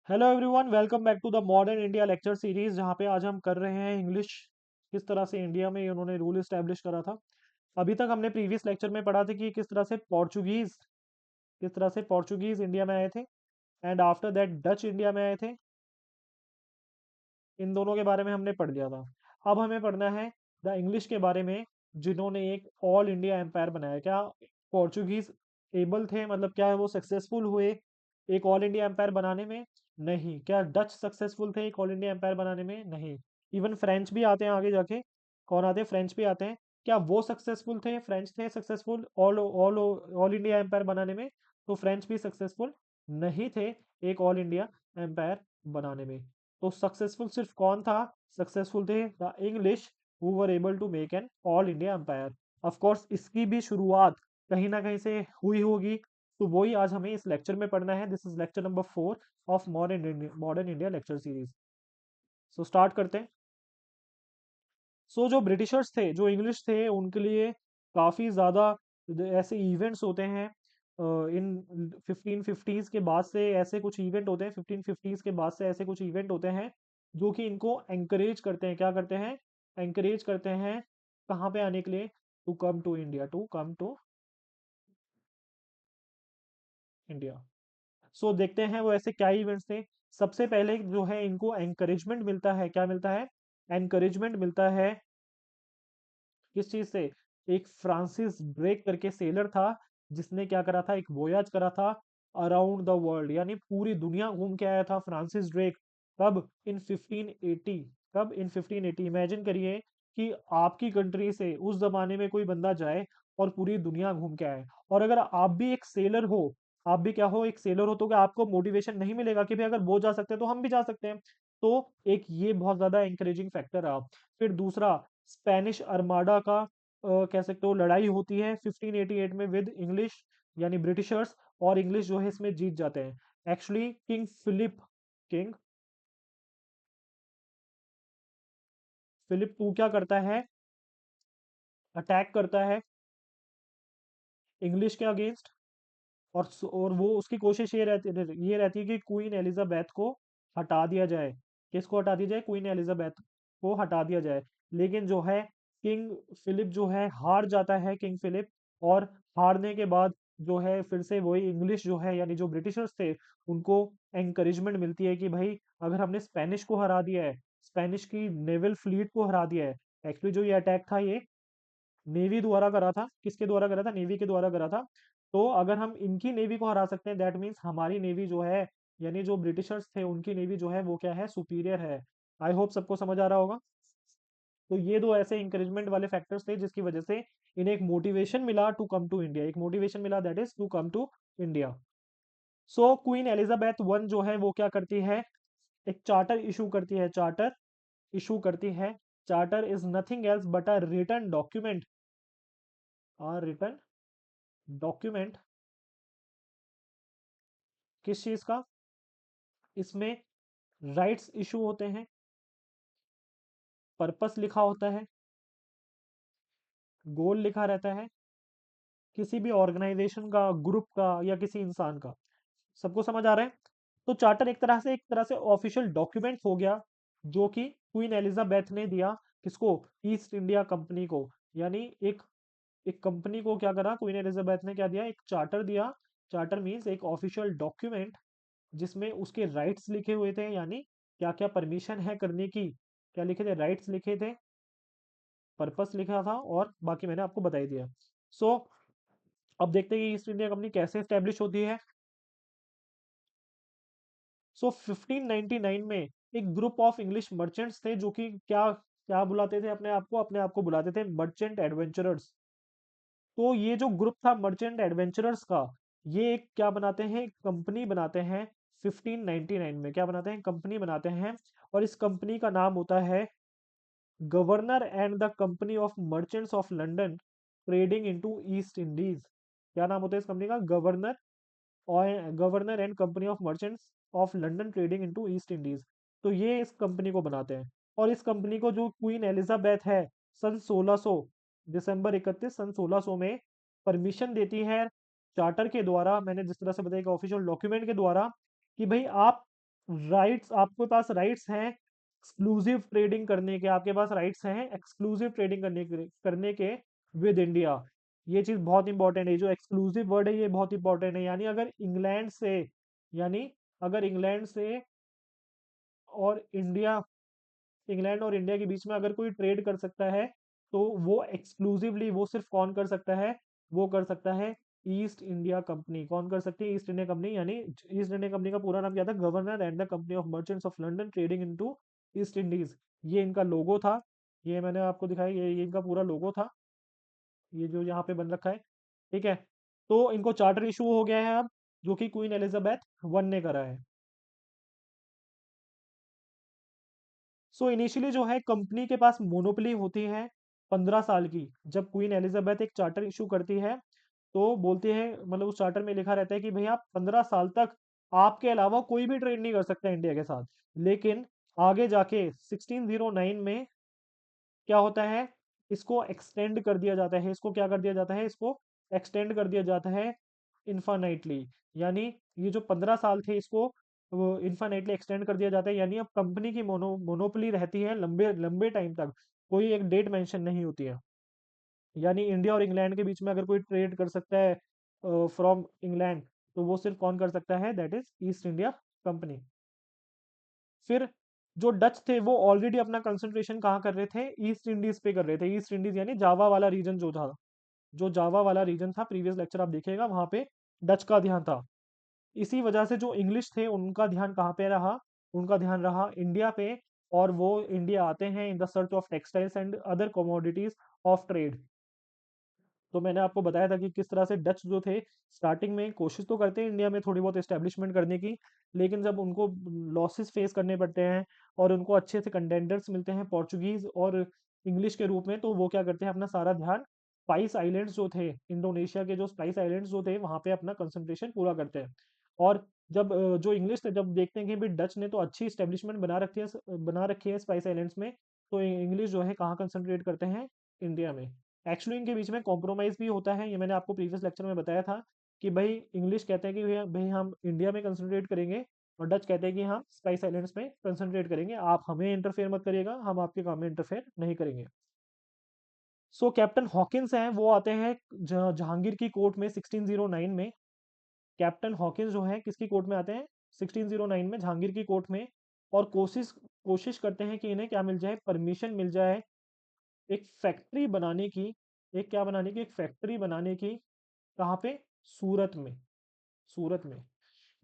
Hello everyone, welcome back to the modern India lecture series, जहाँ पे आज हम कर रहे हैं इंग्लिश। किस तरह से इंडिया में उन्होंने रूल इस्टेब्लिश करा था। अभी तक हमने प्रीवियस लेक्चर में पढ़ा था कि किस तरह से पोर्चुगीज इंडिया में आए थे, and after that Dutch India में आए थे। इन दोनों के बारे में हमने पढ़ लिया था। अब हमें पढ़ना है द इंग्लिश के बारे में, जिन्होंने एक ऑल इंडिया एम्पायर बनाया। क्या पोर्चुगीज एबल थे, मतलब क्या वो सक्सेसफुल हुए एक ऑल इंडिया एम्पायर बनाने में? नहीं। क्या डच सक्सेसफुल थे एक ऑल इंडिया एम्पायर बनाने में? नहीं। इवन फ्रेंच भी आते हैं आगे जाके। कौन आते हैं? फ्रेंच भी आते हैं। क्या वो सक्सेसफुल थे? फ्रेंच थे successful all all all India empire बनाने में? तो फ्रेंच भी सक्सेसफुल नहीं थे एक ऑल इंडिया एम्पायर बनाने में। तो सक्सेसफुल सिर्फ कौन था? सक्सेसफुल थे the English who were able to make an all India empire. Of course इसकी भी शुरुआत कहीं ना कहीं से हुई होगी, तो वही आज हमें इस लेक्चर में पढ़ना है। This is lecture number 4 of modern India lecture series. So start करते हैं। सो जो ब्रिटिशर्स थे, जो इंग्लिश थे, उनके लिए काफ़ी ज़्यादा ऐसे इवेंट्स होते हैं। इन 1550s के बाद से ऐसे कुछ इवेंट होते हैं, 1550s के बाद से ऐसे कुछ इवेंट होते हैं जो कि इनको एंकरेज करते हैं। क्या करते हैं? एंकरेज करते हैं कहाँ पे आने के लिए? To come to India, to come to India. So देखते हैं वो ऐसे क्या इवेंट्स थे। सबसे पहले जो है इनको एनकरेजमेंट मिलता है। क्या मिलता है? एनकरेजमेंट मिलता है किस चीज से? एक फ्रांसिस ड्रेक करके सेलर था, जिसने क्या करा था? एक वोयाज करा था अराउंड द वर्ल्ड, यानी पूरी दुनिया घूम के आया था फ्रांसिस ड्रेक। कब? इन 1580। कब? इन 1580। इमेजिन करिए कि आपकी कंट्री से उस जमाने में कोई बंदा जाए और पूरी दुनिया घूम के आए। और अगर आप भी एक सेलर हो, आप भी क्या हो? एक सेलर हो, तो क्या आपको मोटिवेशन नहीं मिलेगा कि भाई अगर वो जा सकते हैं तो हम भी जा सकते हैं? तो एक ये बहुत ज्यादा इंकरेजिंग फैक्टर रहा। फिर दूसरा, स्पेनिश अर्माडा का कह सकते हो लड़ाई होती है 1588 में विद इंग्लिश, यानी ब्रिटिशर्स। और इंग्लिश जो है इसमें जीत जाते हैं। एक्चुअली किंग फिलिप टू क्या करता है? अटैक करता है इंग्लिश के अगेंस्ट। और वो उसकी कोशिश ये रहती है कि क्वीन एलिजाबेथ को हटा दिया जाए। किसको हटा दिया जाए? क्वीन एलिजाबेथ को हटा दिया जाए। लेकिन जो है किंग फिलिप जो है हार जाता है, किंग फिलिप। और हारने के बाद जो है फिर से वही इंग्लिश जो है, यानी जो ब्रिटिशर्स थे, उनको एनकरेजमेंट मिलती है कि भाई अगर हमने स्पेनिश को हरा दिया है, स्पेनिश की नेवल फ्लीट को हरा दिया है। एक्चुअली जो ये अटैक था, ये नेवी द्वारा करा था। किसके द्वारा करा था? नेवी के द्वारा करा था। तो अगर हम इनकी नेवी को हरा सकते हैं, दैट मीन्स हमारी नेवी जो है, यानी जो ब्रिटिशर्स थे उनकी नेवी जो है वो क्या है? सुपीरियर है। आई होप सबको समझ आ रहा होगा। तो ये दो ऐसे इंकरेजमेंट वाले फैक्टर्स थे जिसकी वजह से इन्हें एक मोटिवेशन मिला टू कम टू इंडिया। एक मोटिवेशन मिला, that is to come to India. So queen Elizabeth one जो है वो क्या करती है? एक चार्टर इशू करती है। चार्टर इशू करती है। Charter is nothing else but a written document. Written document किस चीज का? इसमें राइट्स इशू होते हैं, पर्पस लिखा होता है, गोल लिखा रहता है, किसी भी ऑर्गेनाइजेशन का, ग्रुप का, या किसी इंसान का। सबको समझ आ रहा है? तो चार्टर एक तरह से ऑफिशियल डॉक्यूमेंट हो गया, जो कि क्वीन एलिजाबेथ ने दिया। किसको? ईस्ट इंडिया कंपनी को। यानी एक एक कंपनी को क्या करा क्वीन एलिजाबेथ ने? क्या दिया? एक चार्टर दिया। चार्टर मीन्स एक ऑफिशियल डॉक्यूमेंट जिसमें उसके राइट्स लिखे हुए थे, यानी क्या क्या परमिशन है करने की। क्या लिखे थे? राइट्स लिखे थे, पर्पस लिखा था, और बाकी मैंने आपको बता ही दिया। सो अब देखते हैं कि ईस्ट इंडिया कंपनी कैसे स्टैब्लिश होती है। सो 1599 में एक ग्रुप ऑफ इंग्लिश मर्चेंट्स थे, जो कि क्या क्या बुलाते थे अपने आप को बुलाते थे मर्चेंट एडवेंचरर्स। तो ये जो ग्रुप था मर्चेंट एडवेंचरर्स का, ये एक क्या बनाते हैं? कंपनी बनाते हैं 1599 में। क्या बनाते हैं? कंपनी बनाते हैं। और इस कंपनी का नाम होता है governor and the company of Merchants of London trading into east Indies. क्या नाम होता है इस कंपनी का? गवर्नर और governor and company of Merchants of London trading into east Indies. तो ये इस कंपनी को बनाते हैं। और इस कंपनी को जो क्वीन एलिजाबेथ है, सन 1600, दिसंबर 31 सन 1600 में परमिशन देती है चार्टर के द्वारा। मैंने जिस तरह से बताया कि ऑफिशियल डॉक्यूमेंट के द्वारा, कि भाई आप राइट्स, आपके पास राइट्स हैं एक्सक्लूसिव ट्रेडिंग करने के, आपके पास राइट्स हैं एक्सक्लूसिव ट्रेडिंग करने के विद इंडिया। ये चीज़ बहुत इंपॉर्टेंट है, जो एक्सक्लूसिव वर्ड है ये बहुत इंपॉर्टेंट है। यानी अगर इंग्लैंड से, यानी अगर और इंग्लैंड और इंडिया के बीच में अगर कोई ट्रेड कर सकता है, तो वो एक्सक्लूसिवली वो सिर्फ कौन कर सकता है, वो कर सकता है ईस्ट इंडिया कंपनी। कौन कर सकती है? East India company. यानी ईस्ट इंडिया कंपनी का पूरा नाम क्या था? Governor and the company of Merchants of London trading into east Indies. ये इनका लोगो था, ये मैंने आपको दिखाया, ये इनका पूरा लोगो था, ये जो यहाँ पे बन रखा है। ठीक है, तो इनको चार्टर इशू हो गया है अब, जो कि क्वीन एलिजाबेथ वन ने करा है। सो इनिशियली जो है कंपनी के पास मोनोपोली होती है 15 साल की। जब क्वीन एलिजाबेथ एक चार्टर इशू करती है, तो बोलती है, मतलब उस चार्टर में लिखा रहता है कि भैया 15 साल तक आपके अलावा कोई भी ट्रेड नहीं कर सकता इंडिया के साथ। लेकिन आगे जाके 1609 में क्या होता है, इसको एक्सटेंड कर दिया जाता है, इसको क्या कर दिया जाता है, इसको एक्सटेंड कर दिया जाता है इन्फानाइटली। यानी ये जो 15 साल थे, इसको इन्फानाइटली एक्सटेंड कर दिया जाता है। यानी अब कंपनी की मोनोपोली रहती है लंबे लंबे टाइम तक, कोई एक डेट मेंशन नहीं होती है। यानी इंडिया और इंग्लैंड के बीच में अगर कोई ट्रेड कर सकता है फ्रॉम इंग्लैंड, तो वो सिर्फ कौन कर सकता है? That is east India company. फिर जो डच थे वो ऑलरेडी अपना कंसंट्रेशन कहाँ कर रहे थे? ईस्ट इंडीज पे कर रहे थे। ईस्ट इंडीज यानी जावा वाला रीजन जो था, जो जावा वाला रीजन था, प्रीवियस लेक्चर आप देखिएगा, वहां पे डच का ध्यान था। इसी वजह से जो इंग्लिश थे उनका ध्यान कहाँ पे रहा? उनका ध्यान रहा इंडिया पे। और वो इंडिया आते हैं in the search of textiles and other commodities of trade. तो मैंने आपको बताया था कि किस तरह से डच जो थे स्टार्टिंग में कोशिश तो करते हैं इंडिया में थोड़ी बहुत एस्टेब्लिशमेंट करने की, लेकिन जब उनको लॉसेस फेस करने पड़ते हैं और उनको अच्छे से कंटेंडर्स मिलते हैं पोर्चुगीज और इंग्लिश के रूप में, तो वो क्या करते हैं, अपना सारा ध्यान स्पाइस आइलैंड्स जो थे, इंडोनेशिया के जो स्पाइस आइलैंड्स जो थे, वहां पे अपना कंसंट्रेशन पूरा करते हैं। और जब जो इंग्लिश थे, जब देखते हैं कि भाई डच ने तो अच्छी स्टेब्लिशमेंट बना रखी है स्पाइस आइलैंड्स में, तो इंग्लिश जो है कहाँ कंसंट्रेट करते हैं? इंडिया में। एक्चुअली इनके बीच में कॉम्प्रोमाइज़ भी होता है, ये मैंने आपको प्रीवियस लेक्चर में बताया था कि भाई इंग्लिश कहते हैं कि भैया भाई हम इंडिया में कंसंट्रेट करेंगे, और डच कहते हैं कि हम स्पाइस आइलैंड्स में कंसंट्रेट करेंगे, आप हमें इंटरफेयर मत करिएगा, हम आपके काम में इंटरफेयर नहीं करेंगे। सो कैप्टन हॉकिंस हैं, वो आते हैं जहांगीर की कोर्ट में 1609 में। कैप्टन हॉकिंस जो है किसकी कोर्ट में आते हैं? 1609 में जहांगीर की कोर्ट में। और कोशिश कोशिश करते हैं कि इन्हें क्या मिल जाए? परमिशन मिल जाए एक फैक्ट्री बनाने की। एक क्या बनाने की? एक फैक्ट्री बनाने की। कहाँ पे? सूरत में। सूरत में।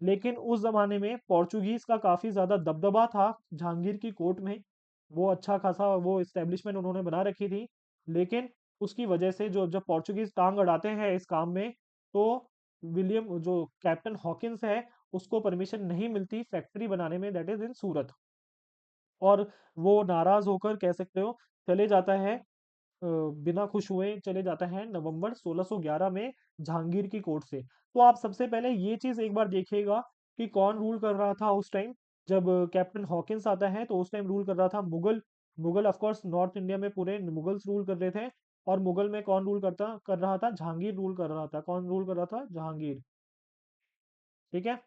लेकिन उस जमाने में पोर्चुगीज का काफी ज्यादा दबदबा था जहांगीर की कोर्ट में। वो अच्छा खासा वो एस्टेब्लिशमेंट उन्होंने बना रखी थी। लेकिन उसकी वजह से जो जब पोर्चुगीज टांग अड़ाते हैं इस काम में, तो विलियम जो कैप्टन हॉकिंस है, उसको परमिशन नहीं मिलती फैक्ट्री बनाने में, दैट इज इन सूरत। और वो नाराज होकर, कह सकते हो, चले जाता है, बिना खुश हुए चले जाता है नवंबर 1611 में जहांगीर की कोर्ट से। तो आप सबसे पहले ये चीज एक बार देखिएगा कि कौन रूल कर रहा था उस टाइम। जब कैप्टन हॉकिंस आता है, तो उस टाइम रूल कर रहा था Mughal. Mughal of course north India में पूरे मुगल्स रूल कर रहे थे। और मुगल में कौन रूल कर रहा था? जहांगीर रूल कर रहा था। कौन रूल कर रहा था? जहांगीर। ठीक है।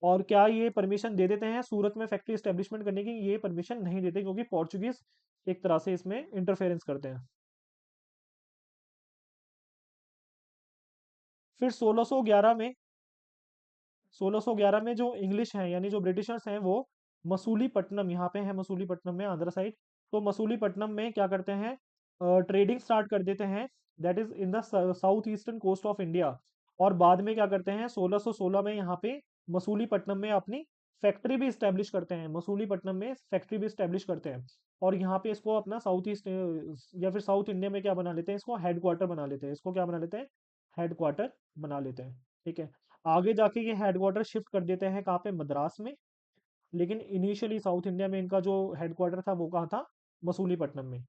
और क्या ये परमिशन दे देते हैं सूरत में फैक्ट्री एस्टेब्लिशमेंट करने की? ये परमिशन नहीं देते, क्योंकि पोर्चुगीज एक तरह से इसमें इंटरफेरेंस करते हैं। फिर 1611 में जो इंग्लिश हैं, यानी जो ब्रिटिशर्स हैं, वो मसूलीपट्टनम, यहाँ पे है मसूलीपट्टनम में, आंध्र साइड। तो मसूलीपट्टनम में क्या करते हैं? ट्रेडिंग स्टार्ट कर देते हैं, that is in the south eastern coast of India. और बाद में क्या करते हैं? 1616 में यहाँ पे मसूलीपट्टनम में अपनी फैक्ट्री भी स्टैब्लिश करते हैं। मसूलीपट्टनम में फैक्ट्री भी स्टैब्लिश करते हैं। और यहाँ पे इसको अपना साउथ ईस्ट या फिर साउथ इंडिया में क्या बना लेते हैं? इसको हेडक्वार्टर बना लेते हैं। इसको क्या बना लेते हैं? हेडक्वार्टर बना लेते हैं। ठीक है। आगे जाके ये हेडक्वार्टर शिफ्ट कर देते हैं कहाँ पे? मद्रास में। लेकिन इनिशियली साउथ इंडिया में इनका जो हेडक्वार्टर था वो कहाँ था? मसूलीपट्टनम में।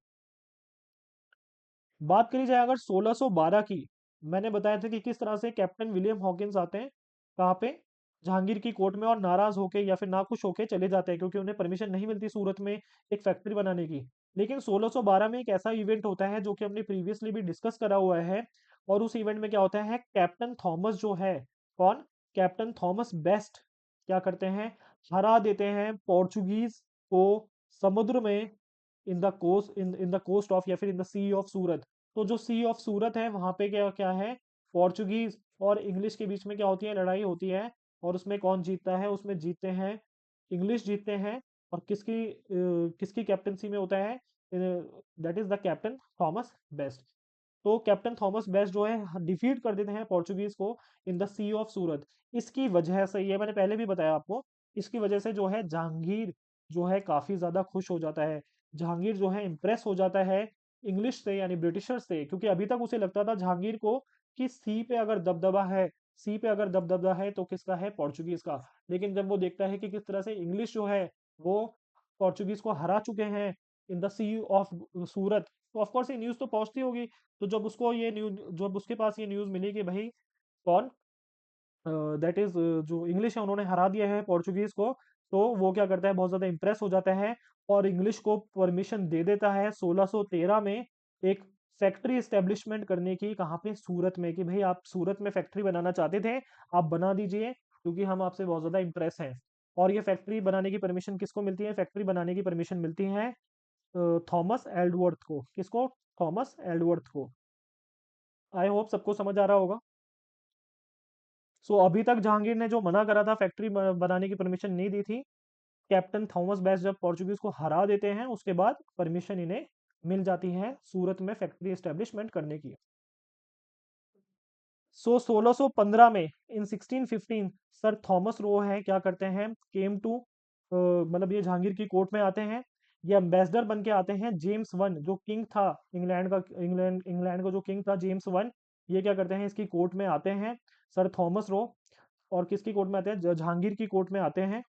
बात करी जाए अगर 1612 की, मैंने बताया था कि किस तरह से कैप्टन विलियम हॉकिंस आते हैं कहाँ पे? जहांगीर की कोर्ट में, और नाराज होके या फिर नाखुश होके चले जाते हैं, क्योंकि उन्हें परमिशन नहीं मिलती सूरत में एक फैक्ट्री बनाने की। लेकिन 1612 में एक ऐसा इवेंट होता है जो कि हमने प्रीवियसली भी डिस्कस करा हुआ है। और उस इवेंट में क्या होता है? कैप्टन थॉमस जो है, कौन? कैप्टन थॉमस बेस्ट क्या करते हैं? हरा देते हैं पोर्चुगीज को समुद्र में, इन द कोस्ट ऑफ, या फिर इन द सी ऑफ सूरत। तो जो सी ऑफ सूरत है वहां पे क्या क्या है, पोर्चुगीज और इंग्लिश के बीच में क्या होती है, लड़ाई होती है। और उसमें कौन जीतता है, उसमें जीतते हैं इंग्लिश जीतते हैं। और किसकी कैप्टनसी में होता है, that is the captain Thomas best. तो कैप्टन थॉमस बेस्ट जो है डिफीट कर देते हैं पोर्चुगीज को इन द सी ऑफ सूरत। इसकी वजह से, ये मैंने पहले भी बताया आपको, इसकी वजह से जो है जहांगीर जो है काफी ज्यादा खुश हो जाता है। जहांगीर जो है इम्प्रेस हो जाता है इंग्लिश से, यानी ब्रिटिशर्स से, क्योंकि अभी तक उसे लगता था जहांगीर को कि सी पे अगर दबदबा है तो किसका है, पोर्चुगीज का। लेकिन जब वो देखता है कि किस तरह से इंग्लिश जो है वो पोर्चुगीज को हरा चुके हैं इन द सी ऑफ सूरत, तो ऑफ कोर्स ये न्यूज़ तो पहुंचती होगी। तो जब उसके पास ये न्यूज़ मिली कि भाई कौन, दैट इज जो इंग्लिश है उन्होंने हरा दिया है पोर्चुगीज को, तो वो क्या करता है, बहुत ज्यादा इंप्रेस हो जाता है और इंग्लिश को परमिशन दे देता है 1613 में एक फैक्ट्री एस्टेब्लिशमेंट करने की। कहाँ पे, सूरत में, कि भाई आप सूरत में फैक्ट्री बनाना चाहते थे, आप बना दीजिए, क्योंकि हम आपसे बहुत ज्यादा इंप्रेस हैं। और ये फैक्ट्री बनाने की परमिशन किसको मिलती है, फैक्ट्री बनाने की परमिशन मिलती है थॉमस एल्डवर्थ को। किसको, थॉमस एल्डवर्थ को। आई होप सबको समझ आ रहा होगा। सो अभी तक जहांगीर ने जो मना करा था, फैक्ट्री बनाने की परमिशन नहीं दी थी, कैप्टन थॉमस बेस्ट जब पोर्चुगीज को हरा देते हैं उसके बाद परमिशन इन्हें मिल जाती है सूरत में फैक्ट्री एस्टेब्लिशमेंट करने की। सो 1615 में, इन 1615, सर थॉमस रो है क्या करते हैं, केम टू, मतलब ये जहांगीर की कोर्ट में आते हैं। ये एम्बेसडर बन के आते हैं जेम्स वन, जो किंग था इंग्लैंड का, इंग्लैंड का जो किंग था जेम्स वन, ये क्या करते हैं, इसकी कोर्ट में आते हैं सर थॉमस रो। और किसकी कोर्ट में आते हैं, जहांगीर की कोर्ट में आते हैं।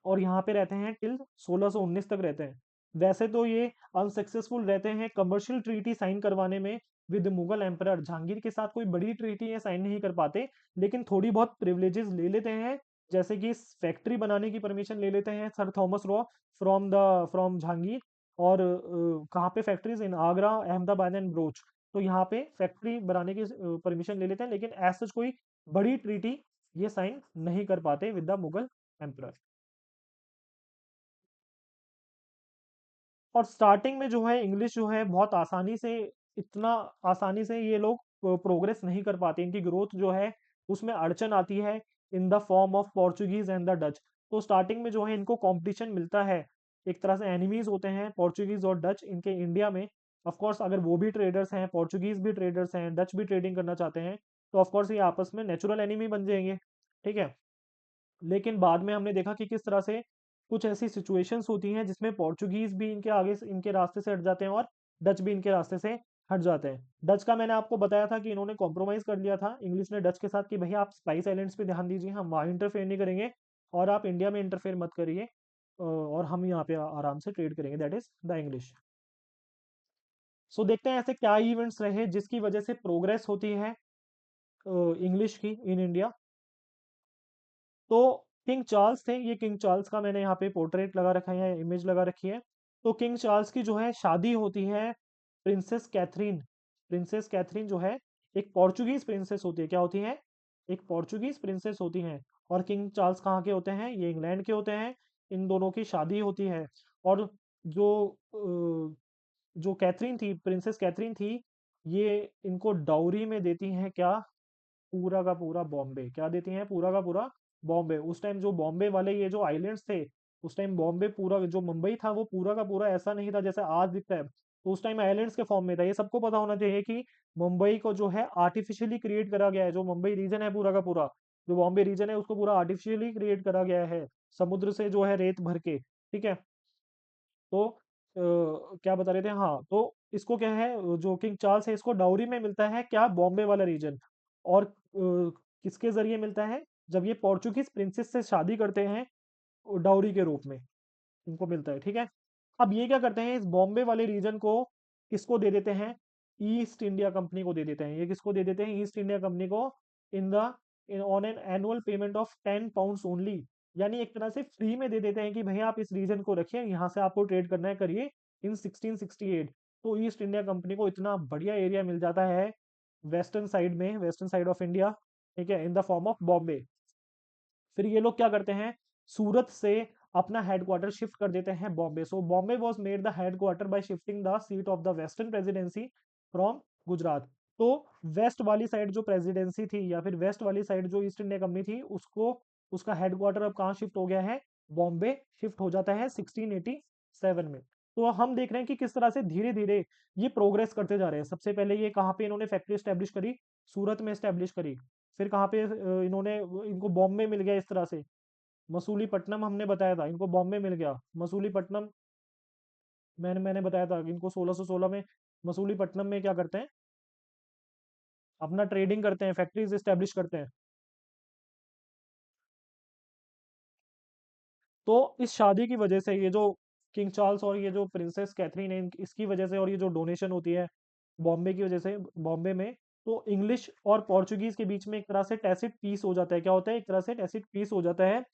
और यहाँ पे रहते हैं टिल 1619 तक रहते हैं। वैसे तो ये अनसक्सेसफुल रहते हैं कमर्शियल ट्रीटी साइन करवाने में विद मुगल एम्परर। जहांगीर के साथ कोई बड़ी ट्रीटी ये साइन नहीं कर पाते, लेकिन थोड़ी बहुत प्रिविलेजेस ले लेते हैं, जैसे कि फैक्ट्री बनाने की परमिशन ले लेते हैं sir Thomas raw from Jahangir. और कहाँ पे factories, in Agra, Ahmedabad and broach. तो यहाँ पे फैक्ट्री बनाने की परमिशन ले लेते हैं, लेकिन ऐसा कोई बड़ी ट्रीटी ये साइन नहीं कर पाते विद द मुगल एम्परर। और स्टार्टिंग में जो है इंग्लिश जो है बहुत आसानी से, इतना आसानी से ये लोग प्रोग्रेस नहीं कर पाते, इनकी ग्रोथ जो है उसमें अड़चन आती है in the form of Portuguese and the Dutch. तो स्टार्टिंग में जो है इनको कंपटीशन मिलता है, एक तरह से एनिमीज होते हैं पोर्चुगीज और डच इनके इंडिया में। ऑफ कोर्स अगर वो भी ट्रेडर्स हैं, पोर्चुगीज भी ट्रेडर्स हैं, डच भी ट्रेडिंग करना चाहते हैं, तो ऑफ कोर्स ये आपस में नेचुरल एनिमी बन जाएंगे। ठीक है। लेकिन बाद में हमने देखा कि किस तरह से कुछ ऐसी सिचुएशंस होती हैं जिसमें पोर्चुगीज भी इनके आगे इनके रास्ते से हट जाते हैं और डच भी इनके रास्ते से हट जाते हैं। डच का मैंने आपको बताया था कि इन्होंने कॉम्प्रोमाइज कर लिया था इंग्लिश ने डच के साथ कि भैया आप स्पाइस आइलैंड्स पे ध्यान दीजिए, हम वहाँ इंटरफेयर नहीं करेंगे, और आप इंडिया में इंटरफेयर मत करिए, और हम यहाँ पे आराम से ट्रेड करेंगे, दैट इज द इंग्लिश। सो देखते हैं ऐसे क्या इवेंट्स रहे जिसकी वजह से प्रोग्रेस होती है इंग्लिश की इन इंडिया। तो किंग चार्ल्स थे, ये किंग चार्ल्स का मैंने यहाँ पे पोर्ट्रेट लगा रखा है, इमेज लगा रखी है। तो किंग चार्ल्स की जो है शादी होती है प्रिंसेस कैथरीन। प्रिंसेस कैथरीन जो है एक पोर्चुगीज प्रिंसेस होती है, क्या होती है, एक पोर्चुगीज प्रिंसेस होती है। और किंग चार्ल्स कहाँ के होते हैं, ये इंग्लैंड के होते हैं। इन दोनों की शादी होती है। और जो जो कैथरीन थी, प्रिंसेस कैथरीन थी, ये इनको डाउरी में देती हैं क्या, पूरा का पूरा बॉम्बे। क्या देती हैं, पूरा का पूरा बॉम्बे। उस टाइम जो बॉम्बे वाले ये जो आइलैंड्स थे, उस टाइम बॉम्बे पूरा, जो मुंबई था वो पूरा का पूरा ऐसा नहीं था जैसे आज दिखता है, तो उस टाइम आइलैंड्स के फॉर्म में था। ये सबको पता होना चाहिए कि मुंबई को जो है आर्टिफिशियली क्रिएट करा गया है, जो मुंबई रीजन है पूरा का पूरा, जो बॉम्बे रीजन है उसको पूरा आर्टिफिशियली क्रिएट करा गया है समुद्र से जो है रेत भर के। ठीक है। तो क्या बता रहे थे, हाँ, तो इसको क्या है, जो किंग चार्ल्स है इसको डाउरी में मिलता है क्या, बॉम्बे वाला रीजन। और किसके जरिए मिलता है, जब ये पोर्चुगीज प्रिंसेस से शादी करते हैं डाउरी के रूप में इनको मिलता है। ठीक है। अब ये क्या करते हैं, इस बॉम्बे वाले रीजन को किसको दे देते हैं, ईस्ट इंडिया कंपनी को दे देते हैं। ये किसको दे देते हैं, ईस्ट इंडिया कंपनी को, in the in on an annual payment of 10 pound only. यानी एक तरह से फ्री में दे देते हैं कि भैया आप इस रीजन को रखिए, यहाँ से आपको ट्रेड करना है करिए। इन 1668 तो ईस्ट इंडिया कंपनी को इतना बढ़िया एरिया मिल जाता है वेस्टर्न साइड में, वेस्टर्न साइड ऑफ इंडिया। ठीक है, in the form of Bombay. फिर ये लोग क्या करते हैं, सूरत से अपना हेडक्वार्टर शिफ्ट कर देते हैं Bombay. So Bombay was made the headquarter by shifting the seat of the western presidency from Gujarat. तो वेस्ट वाली साइड जो प्रेसिडेंसी थी या फिर वेस्ट वाली साइड जो ईस्ट इंडिया कंपनी थी, उसको उसका हेडक्वार्टर अब कहाँ शिफ्ट हो गया है, बॉम्बे शिफ्ट हो जाता है 1687 में। तो हम देख रहे हैं कि किस तरह से धीरे धीरे ये प्रोग्रेस करते जा रहे हैं। सबसे पहले ये कहाँ पे इन्होंने फैक्ट्री स्टैब्लिश करी, सूरत में स्टैब्लिश करी। फिर कहाँ पे इन्होंने इनको बॉम्बे मिल गया इस तरह से, मसूलीपट्टनम हमने बताया था, इनको बॉम्बे मिल गया मसूलीपट्टनम। मैंने मैंने बताया था कि इनको 1616 में मसूलीपट्टनम में क्या करते हैं, अपना ट्रेडिंग करते हैं, फैक्ट्रीज स्टैब्लिश करते हैं। तो इस शादी की वजह से ये जो किंग चार्ल्स और ये जो प्रिंसेस कैथरीन है, इसकी वजह से, और ये जो डोनेशन होती है बॉम्बे की वजह से, बॉम्बे में, तो इंग्लिश और पोर्चुगीज के बीच में एक तरह से टैसिट पीस हो जाता है। क्या होता है, एक तरह से टैसिट पीस हो जाता है।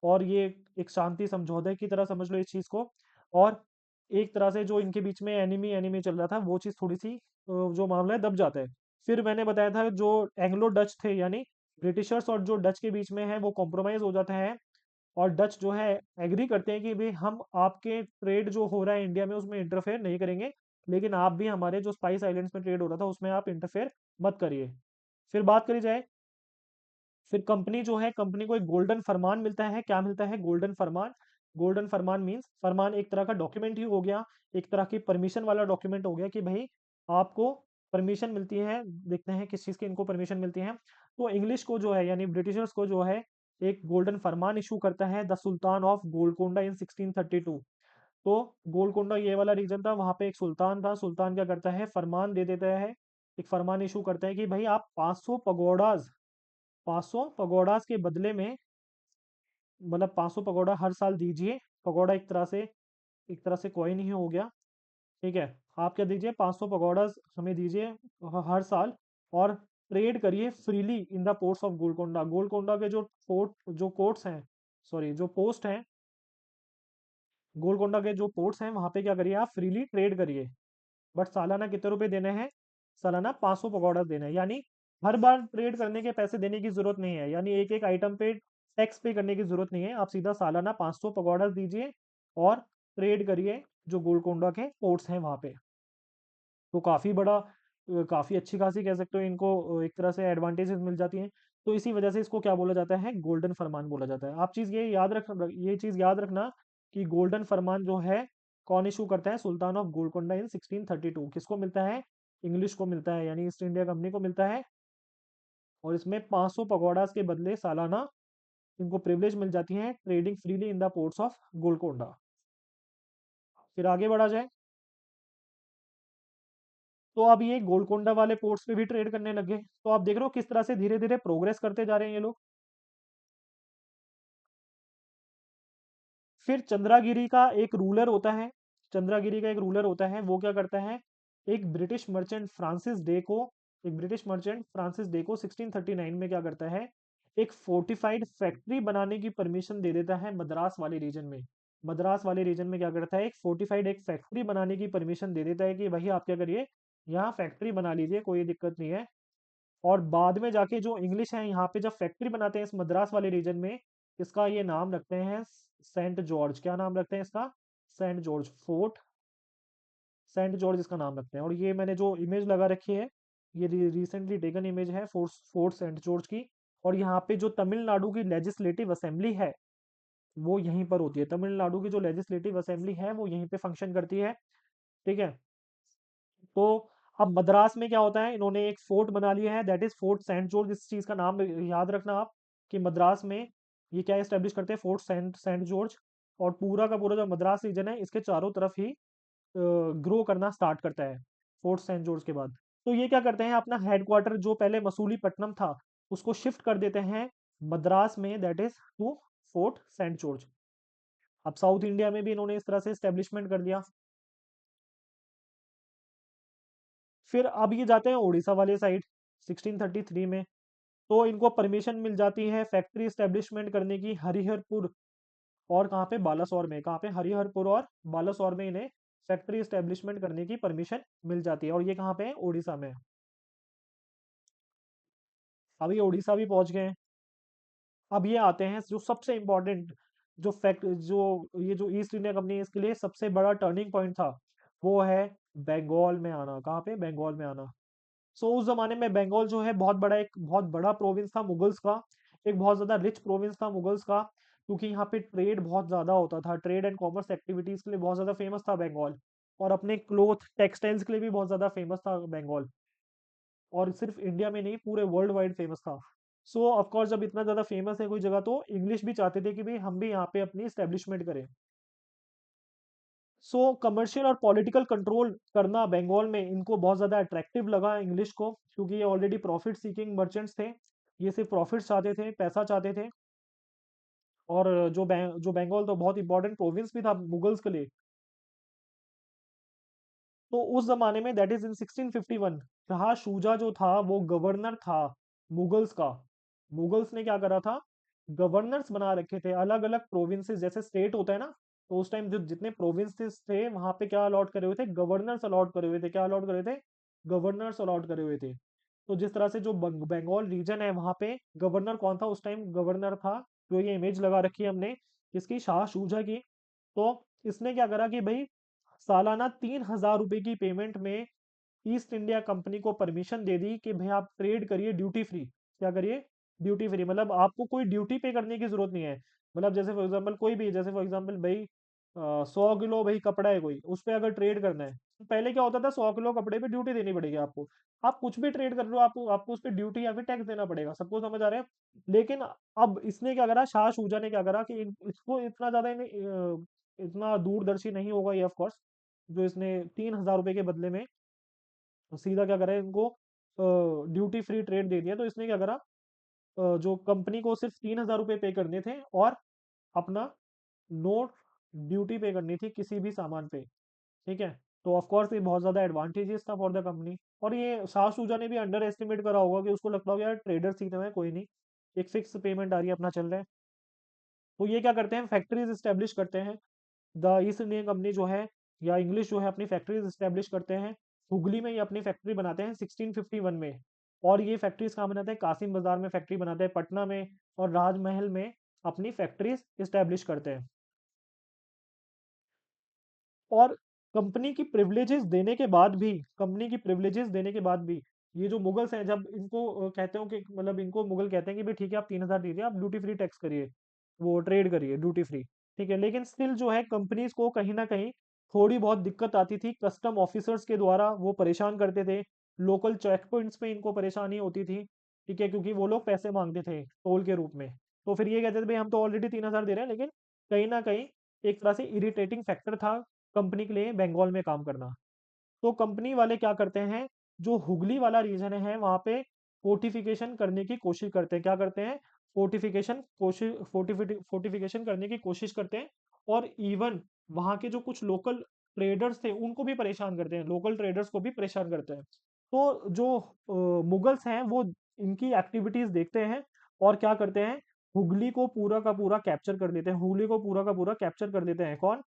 और ये एक शांति समझौते की तरह समझ लो इस चीज को। और एक तरह से जो इनके बीच में एनिमी एनिमी चल रहा था, वो चीज थोड़ी सी जो मामला है दब जाता है। फिर मैंने बताया था जो एंग्लो डच थे, यानी ब्रिटिशर्स और जो डच के बीच में है, वो कॉम्प्रोमाइज हो जाता है। और डच जो है एग्री करते हैं कि भाई हम आपके ट्रेड जो हो रहा है इंडिया में उसमें इंटरफेयर नहीं करेंगे, लेकिन आप भी हमारे जो स्पाइस आइलैंड्स में ट्रेड हो रहा था उसमें आप इंटरफेयर मत करिए। फिर बात करी जाए, फिर कंपनी जो है, कंपनी को एक गोल्डन फरमान मिलता है। क्या मिलता है, गोल्डन फरमान। गोल्डन फरमान मीन्स, फरमान एक तरह का डॉक्यूमेंट ही हो गया, एक तरह की परमिशन वाला डॉक्यूमेंट हो गया कि भाई आपको परमिशन मिलती है। देखते हैं किस चीज़ की इनको परमिशन मिलती है। तो इंग्लिश को जो है, यानी ब्रिटिशर्स को जो है, एक गोल्डन फरमान इशू करता है द सुल्तान ऑफ गोलकोंडा इन 1632। तो गोलकोंडा ये वाला रीजन था, वहां पे एक सुल्तान था। सुल्तान क्या करता है, फरमान दे देता है, एक फरमान इशू करता है कि भाई आप 500 पगोडाज, 500 पगोडास के बदले में, मतलब 500 पगोडा हर साल दीजिए। पगोडा एक तरह से कॉइन ही हो गया। ठीक है, आप क्या दीजिए, 500 पगोडास हमें दीजिए हर साल। और ट्रेड करिए freely in the ports of Golconda. Golconda के जो पोर्ट, जो कोर्ट्स हैं, सॉरी जो पोस्ट हैं, गोलकोंडा के जो पोर्ट्स हैं वहां पे क्या करिए, आप फ्रीली ट्रेड करिए। बट सालाना कितने रुपए देने हैं, सालाना 500 पकौड़ा देना है। यानी हर बार ट्रेड करने के पैसे देने की जरूरत नहीं है, यानी एक एक आइटम पे टैक्स पे करने की जरूरत नहीं है। आप सीधा सालाना 500 पकौड़ा दीजिए और ट्रेड करिए जो गोलकोंडा के पोर्ट्स हैं वहां पे। तो काफी बड़ा, काफी अच्छी खासी कह सकते हो इनको एक तरह से एडवांटेजेस मिल जाती हैं। तो इसी वजह से इसको क्या बोला जाता है, गोल्डन फरमान बोला जाता है। आप चीज ये चीज याद रखना कि गोल्डन फरमान जो है कौन इशू करता है, सुल्तान ऑफ गोलकोंडा इन 1632। किसको मिलता है, इंग्लिश को मिलता है, यानी ईस्ट इंडिया कंपनी को मिलता है। और इसमें 500 पगोडास के बदले सालाना इनको प्रिविलेज मिल जाती है trading freely in the ports of Golconda. फिर आगे बढ़ा जाए, तो अब ये गोलकोंडा वाले पोर्ट्स पे भी ट्रेड करने लगे। तो आप देख रहे हो किस तरह से धीरे धीरे प्रोग्रेस करते जा रहे हैं ये लोग। फिर चंद्रागिरी का एक रूलर होता है, चंद्रागिरी का एक रूलर होता है, वो क्या करता है, एक ब्रिटिश मर्चेंट फ्रांसिस डे को, एक ब्रिटिश मर्चेंट फ्रांसिस डे को 1639 में क्या करता है, एक फोर्टिफाइड फैक्ट्री बनाने की परमिशन दे देता है मद्रास वाले रीजन में। मद्रास वाले रीजन में क्या करता है, एक फोर्टिफाइड एक फैक्ट्री बनाने की परमिशन दे देता है कि भाई आप क्या करिए, यहाँ फैक्ट्री बना लीजिए, कोई दिक्कत नहीं है। और बाद में जाके जो इंग्लिश है यहाँ पे जब फैक्ट्री बनाते हैं इस मद्रास वाले रीजन में, इसका ये नाम रखते हैं सेंट जॉर्ज। क्या नाम रखते हैं इसका, Saint George Fort, Saint George इसका नाम रखते हैं। और ये मैंने जो इमेज लगा रखी है, ये रिसेंटली टेकन इमेज है फोर्ट फोर्ट सेंट जॉर्ज की। और यहाँ पे जो तमिलनाडु की लेजिस्लेटिव असेंबली है वो यहीं पर होती है। तमिलनाडु की जो लेजिस्लेटिव असेंबली है वो यहीं पे फंक्शन करती है। ठीक है, तो अब मद्रास में क्या होता है, इन्होंने एक फोर्ट बना लिया है, that is Fort Saint George. इस चीज का नाम याद रखना आप, कि मद्रास में ये क्या एस्टेब्लिश करते हैं, फोर्ट सेंट सेंट जॉर्ज। और पूरा का पूरा जो मद्रास रीजन है इसके चारों तरफ ही ग्रो करना स्टार्ट करता है फोर्ट सेंट जॉर्ज के बाद। तो ये क्या करते हैं, अपना हेडक्वार्टर जो पहले मसूलीपट्टनम था उसको शिफ्ट कर देते हैं मद्रास में, that is to Fort Saint George. अब साउथ इंडिया में भी इन्होंने इस तरह से स्टेब्लिशमेंट कर दिया। फिर अब ये जाते हैं उड़ीसा वाले साइड 1633 में। तो इनको परमिशन मिल जाती है फैक्ट्री स्टेब्लिशमेंट करने की हरिहरपुर, और कहाँ पे, बालासोर में। कहाँ पे, हरिहरपुर और बालासोर में इन्हें फैक्ट्री स्टेब्लिशमेंट करने की परमिशन मिल जाती है। और ये कहाँ पे है, उड़ीसा में। अब ये उड़ीसा भी पहुंच गए हैं। अब ये आते हैं जो सबसे इंपॉर्टेंट जो ये जो ईस्ट इंडिया कंपनी इसके लिए सबसे बड़ा टर्निंग पॉइंट था, वो है बंगाल में आना। कहाँ पे? बंगाल में आना। सो उस जमाने में बंगाल जो है एक बहुत बड़ा प्रोविंस था मुगल्स का, एक बहुत ज्यादा रिच प्रोविंस था मुगल्स का, क्योंकि यहाँ पे ट्रेड बहुत ज्यादा होता था, ट्रेड एंड कॉमर्स एक्टिविटीज के लिए बहुत ज्यादा फेमस था बंगाल, और अपने क्लोथ टेक्सटाइल्स के लिए भी बहुत ज्यादा फेमस था बंगाल, और सिर्फ इंडिया में नहीं पूरे वर्ल्ड वाइड फेमस था। सो ऑफ कोर्स जब इतना ज्यादा फेमस है कोई जगह, तो इंग्लिश भी चाहते थे कि भाई हम भी यहाँ पे अपनी स्टेब्लिशमेंट करें। सो कमर्शियल और पॉलिटिकल कंट्रोल करना बंगाल में इनको बहुत ज़्यादा अट्रैक्टिव लगा इंग्लिश को, क्योंकि ये ऑलरेडी प्रॉफिट सीकिंग मर्चेंट्स थे, ये सिर्फ प्रॉफिट चाहते थे, पैसा चाहते थे। और जो बंगाल तो बहुत इंपॉर्टेंट प्रोविंस भी था मुगल्स के लिए। तो उस जमाने में दैट इज इन 1651 शाह शुजा जो था वो गवर्नर था मुगल्स का। मुगल्स ने क्या करा था, गवर्नर्स बना रखे थे अलग अलग प्रोविंसेस, जैसे स्टेट होता है ना, तो उस टाइम जो जितने प्रोविंसेस थे वहां पे क्या अलॉट करे हुए थे, गवर्नर्स अलॉट करे हुए थे। क्या अलॉट करे थे? गवर्नर्स अलॉट करे हुए थे। तो जिस तरह से जो बंगाल रीजन है वहां पे गवर्नर कौन था उस टाइम? गवर्नर था, जो ये इमेज लगा रखी है हमने इसकी, शाह शुजा की। तो इसने क्या करा कि भाई सालाना 3,000 रुपए की पेमेंट में ईस्ट इंडिया कंपनी को परमिशन दे दी कि भाई आप ट्रेड करिए ड्यूटी फ्री। क्या करिए? ड्यूटी फ्री, मतलब आपको कोई ड्यूटी पे करने की जरूरत नहीं है। मतलब जैसे फॉर एग्जांपल कोई भी, जैसे फॉर एग्जांपल भाई 100 किलो भाई कपड़ा है कोई, उस पे अगर ट्रेड करना है, तो पहले क्या होता था, 100 किलो कपड़े पे ड्यूटी देनी पड़ेगी आपको। आप कुछ भी ट्रेड कर रहे हो, आपको आपको उस पर ड्यूटी या फिर टैक्स देना पड़ेगा। सबको समझ आ रहा है? लेकिन अब इसने क्या करा, शाह शुजा ने क्या करा कि इसको इतना ज्यादा इतना दूरदर्शी नहीं होगा ये ऑफ कोर्स, जो इसने 3,000 रुपए के बदले में सीधा क्या करा इनको ड्यूटी फ्री ट्रेड दे दिया। तो इसने क्या करा, जो कंपनी को सिर्फ 3,000 रुपये पे करने थे, और अपना नो ड्यूटी पे करनी थी किसी भी सामान पे। ठीक है? तो ऑफ कोर्स ये बहुत ज्यादा एडवांटेजेस था फॉर द कंपनी। और ये शाह शुजा ने भी अंडर एस्टिमेट करा होगा कि उसको लगता होगा यार ट्रेडर सीखने में कोई नहीं, एक फिक्स पेमेंट आ रही है, अपना चल रहा है। तो ये क्या करते हैं, फैक्ट्रीज इस्टेब्लिश करते हैं। द ईस्ट इंडियन कंपनी जो है, या इंग्लिश जो है, अपनी फैक्ट्रीज इस्टेब्लिश करते हैं। हुगली में ये अपनी फैक्ट्री बनाते हैं 1651 में। और ये फैक्ट्रीज कहाँ बनाते हैं? कासिम बाजार में फैक्ट्री बनाते हैं, पटना में और राजमहल में अपनी फैक्ट्रीज इस्टेब्लिश करते हैं। और कंपनी की प्रिविलेजेस देने के बाद भी ये जो मुगल्स हैं, जब इनको कहते हो कि मतलब इनको मुगल कहते हैं कि भाई ठीक है आप 3,000 दीजिए, आप ड्यूटी फ्री टैक्स करिए, वो ट्रेड करिए ड्यूटी फ्री। ठीक है, लेकिन स्टिल जो है कंपनीज को कहीं ना कहीं थोड़ी बहुत दिक्कत आती थी, कस्टम ऑफिसर्स के द्वारा वो परेशान करते थे, लोकल चेक पॉइंट्स पे इनको परेशानी होती थी। ठीक है, क्योंकि वो लोग पैसे मांगते थे टोल के रूप में। तो फिर ये कहते थे भाई हम तो ऑलरेडी 3,000 दे रहे हैं, लेकिन कहीं ना कहीं एक तरह से इरिटेटिंग फैक्टर था कंपनी के लिए बंगाल में काम करना। तो कंपनी वाले क्या करते हैं, जो हुगली वाला रीजन है वहां पे फोर्टिफिकेशन करने की कोशिश करते हैं। क्या करते हैं? फोर्टिफिकेशन करने की कोशिश करते हैं। और इवन वहां के जो कुछ लोकल ट्रेडर्स थे उनको भी परेशान करते हैं, लोकल ट्रेडर्स को भी परेशान करते हैं। तो जो मुगल्स हैं वो इनकी एक्टिविटीज देखते हैं, और क्या करते हैं, हुगली को पूरा का पूरा कैप्चर कर लेते हैं। हुगली को पूरा का पूरा कैप्चर कर लेते हैं कौन?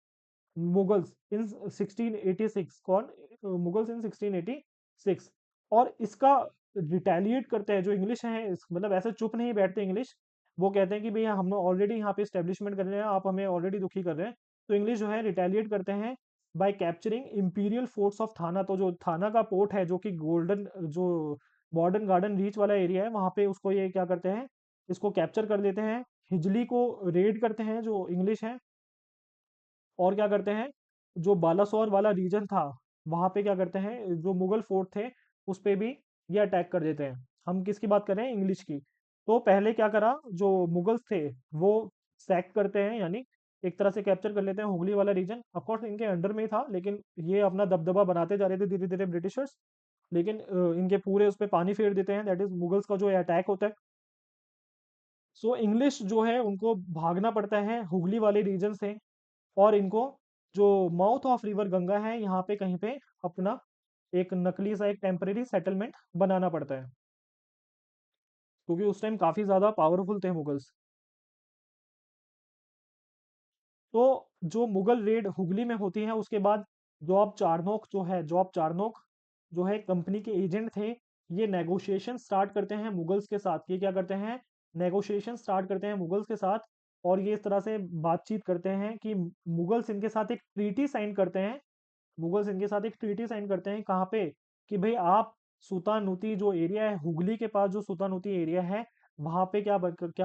मुगल्स इन 1686। कौन? मुगल्स इन 1686। और इसका रिटेलिएट करते हैं जो इंग्लिश हैं, मतलब ऐसे चुप नहीं बैठते इंग्लिश। वो कहते हैं कि भैया हम ऑलरेडी यहाँ पे स्टेब्लिशमेंट कर रहे हैं, आप हमें ऑलरेडी दुखी कर रहे हैं। तो इंग्लिश जो है रिटेलिएट करते हैं bye capturing imperial forts of थाना। तो जो थाना का पोर्ट है, जो कि गोल्डन जो मॉडर्न गार्डन रीच वाला एरिया है, वहां पे उसको ये क्या करते हैं, इसको कैप्चर कर लेते हैं। हिजली को रेड करते हैं जो इंग्लिश है। और क्या करते हैं, जो बालासोर वाला रीजन था वहां पे क्या करते हैं, जो मुगल फोर्ट थे उस पे भी ये अटैक कर देते हैं। हम किसकी बात कर रहे हैं? इंग्लिश की। तो पहले क्या करा, जो मुगल्स थे वो सैक करते हैं, यानी एक तरह से कैप्चर कर लेते हैं हुगली वाला रीजन। ऑफकोर्स इनके अंडर में ही था, लेकिन ये अपना दबदबा बनाते जा रहे थे धीरे धीरे ब्रिटिशर्स। लेकिन इनके पूरे उस पर पानी फेर देते हैं, दैट इज मुगल्स का जो अटैक होता है। सो इंग्लिश जो है उनको भागना पड़ता है हुगली वाले रीजन से। और इनको जो माउथ ऑफ रिवर गंगा है यहाँ पे कहीं पे अपना एक नकली सा एक टेम्परेरी सेटलमेंट बनाना पड़ता है, क्योंकि उस टाइम काफी ज्यादा पावरफुल थे मुगल्स। तो जो मुगल रेड हुगली में होती है उसके बाद जॉब चारनोक जो है कंपनी के एजेंट थे, ये नेगोशिएशन स्टार्ट करते हैं मुगल्स के साथ। ये क्या करते हैं? नेगोशिएशन स्टार्ट करते हैं मुगल्स के साथ। और ये इस तरह से बातचीत करते हैं कि मुगल्स इनके साथ एक ट्रीटी साइन करते हैं। मुगल्स इनके साथ एक ट्रीटी साइन करते हैं कहाँ पे, कि भाई आप सुल्तानुती जो एरिया है, हुगली के पास जो सुल्तानुती एरिया है, वहां पे क्या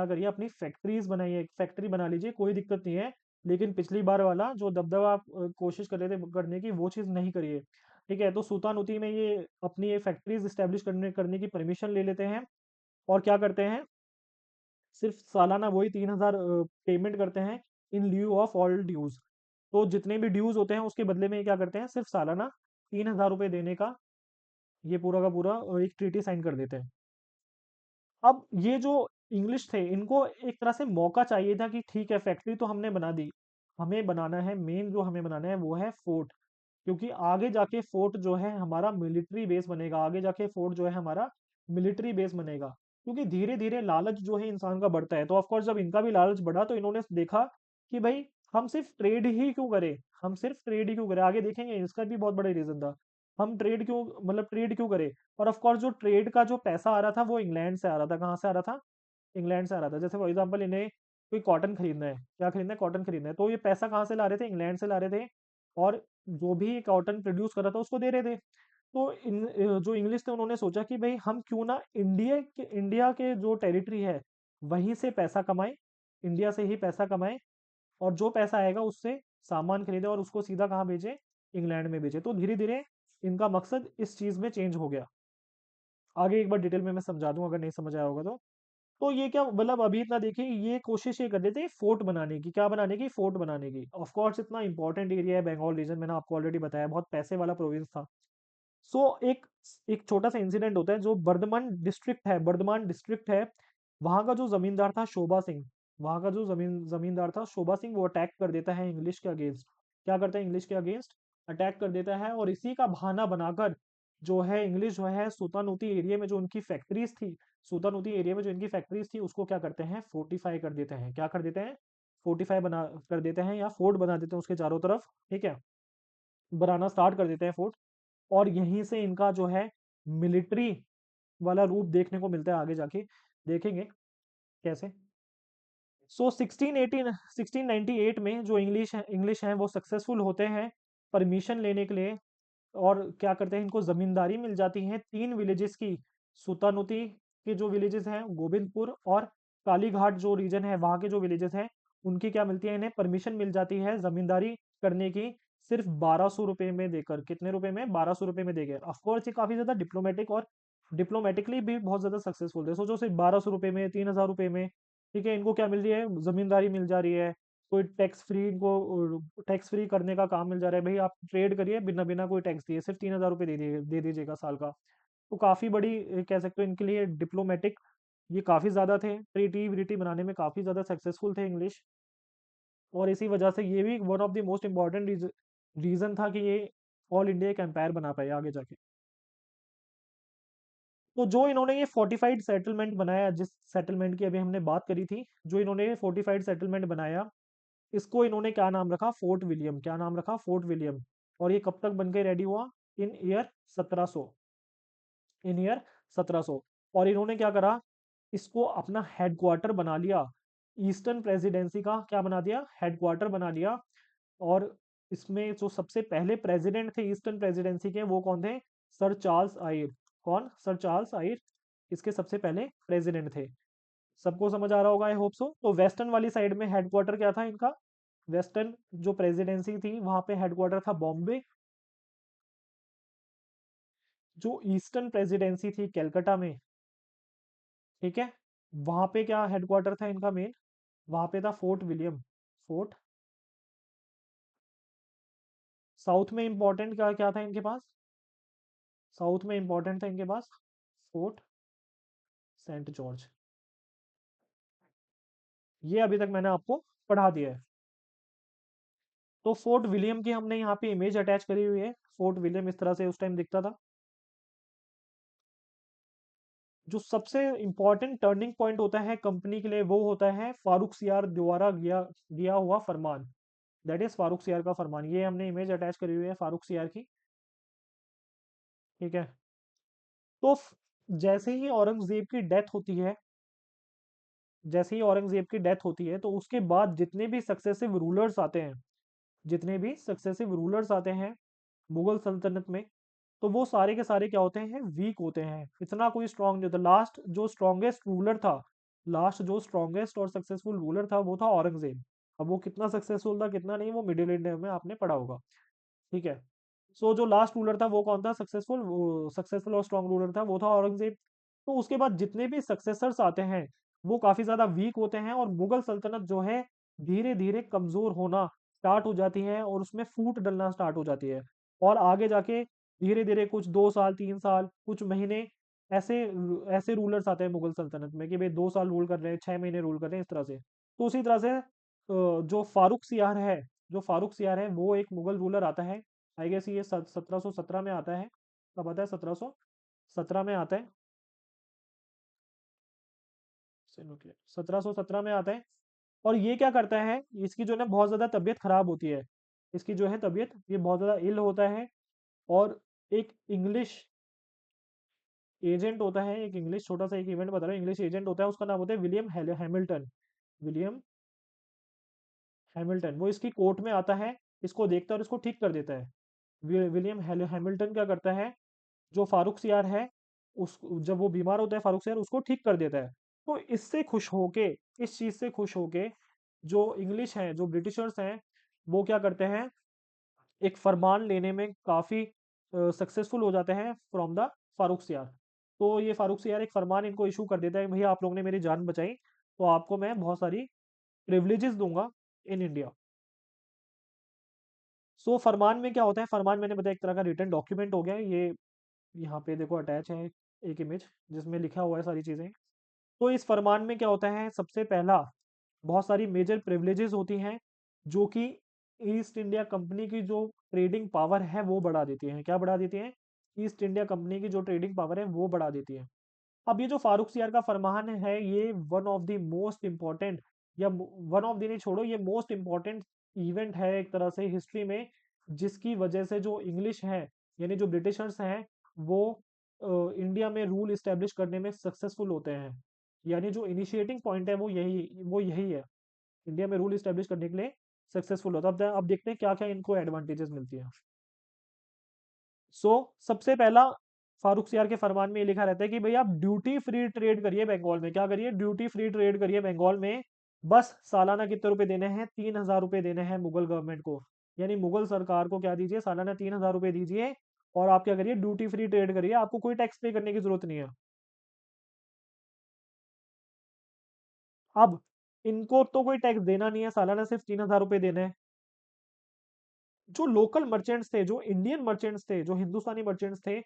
करिए, अपनी फैक्ट्रीज बनाइए, फैक्ट्री बना लीजिए, कोई दिक्कत नहीं है। लेकिन पिछली बार वाला जो दबदबा आप कोशिश कर रहे थे करने की, वो चीज़ नहीं करिए। ठीक है, तो सुल्तानुती में ये अपनी ये फैक्ट्रीज स्टैब्लिश करने करने की परमिशन ले लेते हैं। और क्या करते हैं, सिर्फ सालाना वही 3000 पेमेंट करते हैं, इन ल्यू ऑफ ऑल ड्यूज। तो जितने भी ड्यूज होते हैं उसके बदले में ये क्या करते हैं, सिर्फ सालाना 3000 रुपये देने का ये पूरा का पूरा एक ट्रीटी साइन कर देते हैं। अब ये जो इंग्लिश थे, इनको एक तरह से मौका चाहिए था कि ठीक है, फैक्ट्री तो हमने बना दी, हमें बनाना है, मेन जो हमें बनाना है वो है फोर्ट। क्योंकि आगे जाके फोर्ट जो है हमारा मिलिट्री बेस बनेगा, आगे जाके फोर्ट जो है हमारा मिलिट्री बेस बनेगा। क्योंकि धीरे धीरे लालच जो है इंसान का बढ़ता है, तो ऑफ कोर्स जब इनका भी लालच बढ़ा तो इन्होंने देखा कि भाई हम सिर्फ ट्रेड ही क्यों करें, हम सिर्फ ट्रेड ही क्यों करें, आगे देखेंगे इसका भी बहुत बड़ा रीजन था। हम ट्रेड क्यों, मतलब ट्रेड क्यों करें। और ऑफ कोर्स जो ट्रेड का जो पैसा आ रहा था वो इंग्लैंड से आ रहा था, कहाँ से आ रहा था, इंग्लैंड से आ रहा था। जैसे फॉर एग्जांपल इन्हें कोई कॉटन खरीदना है, क्या खरीदना है, कॉटन खरीदना है, तो ये पैसा कहाँ से ला रहे थे, इंग्लैंड से ला रहे थे। और जो भी कॉटन प्रोड्यूस कर रहा था उसको दे रहे थे। तो जो इंग्लिश थे उन्होंने सोचा कि भाई हम क्यों ना इंडिया के जो टेरिटरी है वहीं से पैसा कमाएं, इंडिया से ही पैसा कमाएं, और जो पैसा आएगा उससे सामान खरीदे और उसको सीधा कहाँ भेजे, इंग्लैंड में भेजे। तो धीरे धीरे इनका मकसद इस चीज़ में चेंज हो गया। आगे एक बार डिटेल में मैं समझा दूं अगर नहीं समझ आया होगा तो। तो ये क्या, मतलब अभी इतना देखिए, ये कोशिश ये कर रहे थे फोर्ट बनाने की, क्या बनाने की, फोर्ट बनाने की। ऑफ कोर्स इतना इंपॉर्टेंट एरिया है बंगाल रीजन, मैंने आपको ऑलरेडी बताया, बहुत पैसे वाला प्रोविंस था। सो एक एक छोटा सा इंसिडेंट होता है, जो बर्धमान डिस्ट्रिक्ट है, वहां का जो जमींदार था शोभा सिंह, वहां का जो जमींदार था शोभा सिंह, वो अटैक कर देता है इंग्लिश के अगेंस्ट। क्या करता है, इंग्लिश के अगेंस्ट अटैक कर देता है, और इसी का बहाना बनाकर जो है इंग्लिश जो है सुल्तानुती एरिया में जो उनकी फैक्ट्रीज थी, सुल्तानुती एरिया में जो इनकी फैक्ट्रीज थी उसको क्या करते हैं, फोर्टिफाई कर देते हैं। क्या कर देते हैं, फोर्टिफाई बना कर देते हैं, या फोर्ट बना देते हैं उसके चारों तरफ। ठीक है, बनाना स्टार्ट कर देते हैं फोर्ट। और यहीं से इनका जो है मिलिट्री वाला रूप देखने को मिलता है, आगे जाके देखेंगे कैसे। सो 1698 में जो इंग्लिश हैं वो सक्सेसफुल होते हैं परमिशन लेने के लिए। और क्या करते हैं, इनको जमींदारी मिल जाती है 3 विलेजेस की। सुतानुती के जो विलेजेस हैं, गोविंदपुर और कालीघाट जो रीजन है वहाँ के जो विलेजेस हैं, उनकी क्या मिलती है, इन्हें परमिशन मिल जाती है जमींदारी करने की, सिर्फ 1200 रुपये में देकर। कितने रुपए में, 1200 रुपये में देकर। ऑफकोर्स ये काफी ज्यादा डिप्लोमेटिक और डिप्लोमेटिकली भी बहुत ज्यादा सक्सेसफुल थे। सोचो सिर्फ 1200 रुपये में, 3000 रुपये में, ठीक है, इनको क्या मिल रही है, जमींदारी मिल जा रही है, कोई टैक्स फ्री, इनको टैक्स फ्री करने का काम मिल जा रहा है, भाई आप ट्रेड करिए बिना बिना कोई टैक्स दिए, सिर्फ 3000 रुपये दे दीजिएगा साल का। तो काफ़ी बड़ी कह सकते हो इनके लिए डिप्लोमेटिक, ये काफ़ी ज़्यादा थे, ट्रीटी व्रीटी बनाने में काफ़ी ज़्यादा सक्सेसफुल थे इंग्लिश। और इसी वजह से ये भी one of the most important reason था कि ये ऑल इंडिया एक एम्पायर बना पाए आगे जाके। तो जो इन्होंने ये फोर्टिफाइड सेटलमेंट बनाया, जिस सेटलमेंट की अभी हमने बात करी थी, जो इन्होंने ये फोर्टिफाइड सेटलमेंट बनाया, इसको इन्होंने क्या नाम रखा, फोर्ट विलियम। क्या नाम रखा, फोर्ट विलियम। और ये कब तक बन के रेडी हुआ, इन ईयर 1700, इन ईयर 1700। और इन्होंने क्या करा, इसको अपना हेडक्वार्टर बना लिया, ईस्टर्न प्रेसिडेंसी का क्या बना दिया, हेडक्वार्टर बना लिया। और इसमें जो सबसे पहले प्रेसिडेंट थे ईस्टर्न प्रेसिडेंसी के, वो कौन थे, सर चार्ल्स आयर। कौन, सर चार्ल्स आयर इसके सबसे पहले प्रेसिडेंट थे। सबको समझ आ रहा होगा, आई होप सो। तो वेस्टर्न वाली साइड में हेडक्वार्टर क्या था इनका, वेस्टर्न जो प्रेसिडेंसी थी वहां पे हेडक्वार्टर था बॉम्बे। जो ईस्टर्न प्रेसिडेंसी थी कलकत्ता में, ठीक है, वहां पे क्या हेडक्वार्टर था इनका मेन, वहां पे था फोर्ट विलियम। फोर्ट, साउथ में इंपॉर्टेंट क्या क्या था इनके पास, साउथ में इंपॉर्टेंट था इनके पास फोर्ट सेंट जॉर्ज। ये अभी तक मैंने आपको पढ़ा दिया है। तो फोर्ट विलियम की हमने यहाँ पे इमेज अटैच करी हुई है। फोर्ट विलियम इस तरह से उस टाइम दिखता था। जो सबसे इंपॉर्टेंट टर्निंग पॉइंट होता है कंपनी के लिए, वो होता है फारूक सियार द्वारा दिया दिया हुआ फरमान। दैट इज फारूक सियार का फरमान। ये हमने इमेज अटैच करी हुई है फारूक सियार की। ठीक है, तो जैसे ही औरंगजेब की डेथ होती है, जैसे ही औरंगज़ेब की डेथ होती है, तो उसके बाद जितने भी सक्सेसिव रूलर्स आते हैं, जितने भी सक्सेसिव रूलर्स आते हैं मुगल सल्तनत में, तो वो सारे के सारे क्या होते हैं, वीक होते हैं। इतना कोई स्ट्रॉन्ग नहीं होता। लास्ट जो स्ट्रॉन्गेस्ट रूलर था, लास्ट जो स्ट्रॉन्गेस्ट और सक्सेसफुल रूलर था, वो था औरंगज़ेब। अब वो कितना सक्सेसफुल था, कितना नहीं, वो मिडिल इंडिया में आपने पढ़ा होगा। ठीक है। सो जो लास्ट रूलर था वो कौन था, सक्सेसफुल, वो सक्सेसफुल और स्ट्रॉन्ग रूलर था, वो था औरंगज़ेब। तो उसके बाद जितने भी सक्सेसर्स आते हैं, वो काफ़ी ज़्यादा वीक होते हैं और मुगल सल्तनत जो है, धीरे-धीरे कमज़ोर होना स्टार्ट हो जाती है और उसमें फूट डलना स्टार्ट हो जाती है। और आगे जाके धीरे-धीरे कुछ 2 साल, 3 साल, कुछ महीने ऐसे रूलर्स आते हैं मुगल सल्तनत में कि भई 2 साल रूल कर रहे हैं, 6 महीने रूल कर रहे हैं, इस तरह से। तो उसी तरह से जो फारूक सियार है, वो एक मुगल रूलर आता है। आई गेस ये 1717 में आता है। कब आता है? 1717 में आता है। 1717 में आता है। और ये क्या करता है, इसकी जो है ना बहुत ज़्यादा तबीयत खराब होती है। इसकी जो है तबीयत, ये बहुत ज़्यादा इल होता है। और एक इंग्लिश एजेंट होता है, एक इंग्लिश छोटा सा एक इवेंट बता रहा हूँ, इंग्लिश एजेंट होता है, उसका नाम होता है विलियम हैमिल्टन। विलियम हैमिल्टन, वो इसकी कोर्ट में आता है, इसको देखता है और इसको ठीक कर देता है। विलियम हैमिल्टन क्या करता है, जो फारूक सियार है, उस जब वो बीमार होता है फारूक सियार, उसको ठीक कर देता है। तो इससे खुश होके, इस चीज़ से खुश होके, जो इंग्लिश हैं, जो ब्रिटिशर्स हैं, वो क्या करते हैं, एक फरमान लेने में काफ़ी सक्सेसफुल हो जाते हैं फ्रॉम द फारूक सियार। तो ये फारूक सियार एक फरमान इनको इशू कर देता है, भैया आप लोगों ने मेरी जान बचाई, तो आपको मैं बहुत सारी प्रिविलेजेस दूंगा इन इंडिया। सो फरमान में क्या होता है, फरमान मैंने बताया एक तरह का रिटन डॉक्यूमेंट हो गया। ये यहाँ पे देखो अटैच है एक इमेज, जिसमें लिखा हुआ है सारी चीज़ें। तो इस फरमान में क्या होता है, सबसे पहला बहुत सारी मेजर प्रिविलेजेस होती हैं, जो कि ईस्ट इंडिया कंपनी की जो ट्रेडिंग पावर है वो बढ़ा देती हैं। क्या बढ़ा देती हैं? ईस्ट इंडिया कंपनी की जो ट्रेडिंग पावर है वो बढ़ा देती है। अब ये जो फारूक सियार का फरमान है, ये one of the most important, या वन ऑफ द नहीं छोड़ो, ये मोस्ट इम्पोर्टेंट इवेंट है एक तरह से हिस्ट्री में, जिसकी वजह से जो इंग्लिश है, यानी जो ब्रिटिशर्स हैं, वो इंडिया में रूल इस्टेब्लिश करने में सक्सेसफुल होते हैं। यानी जो इनिशिएटिंग पॉइंट है वो यही है, इंडिया में रूल इस्टेब्लिश करने के लिए सक्सेसफुल होता है। अब देखते हैं क्या क्या इनको एडवांटेजेस मिलती है। सो सबसे पहला, फारूक सियार के फरमान में ये लिखा रहता है कि भाई आप ड्यूटी फ्री ट्रेड करिए बंगाल में। क्या करिए? ड्यूटी फ्री ट्रेड करिए बंगाल में। बस सालाना कितने रुपए देने हैं? 3,000 रुपए देने हैं मुगल गवर्नमेंट को। यानी मुगल सरकार को क्या दीजिए? सालाना 3,000 रुपए दीजिए। और आप क्या करिए? ड्यूटी फ्री ट्रेड करिए, आपको कोई टैक्स पे करने की जरूरत नहीं है। अब इनको तो कोई टैक्स देना नहीं है, सालाना सिर्फ 3,000 रुपए देने हैं। जो लोकल मर्चेंट्स थे, जो इंडियन मर्चेंट्स थे, जो हिंदुस्तानी मर्चेंट्स थे,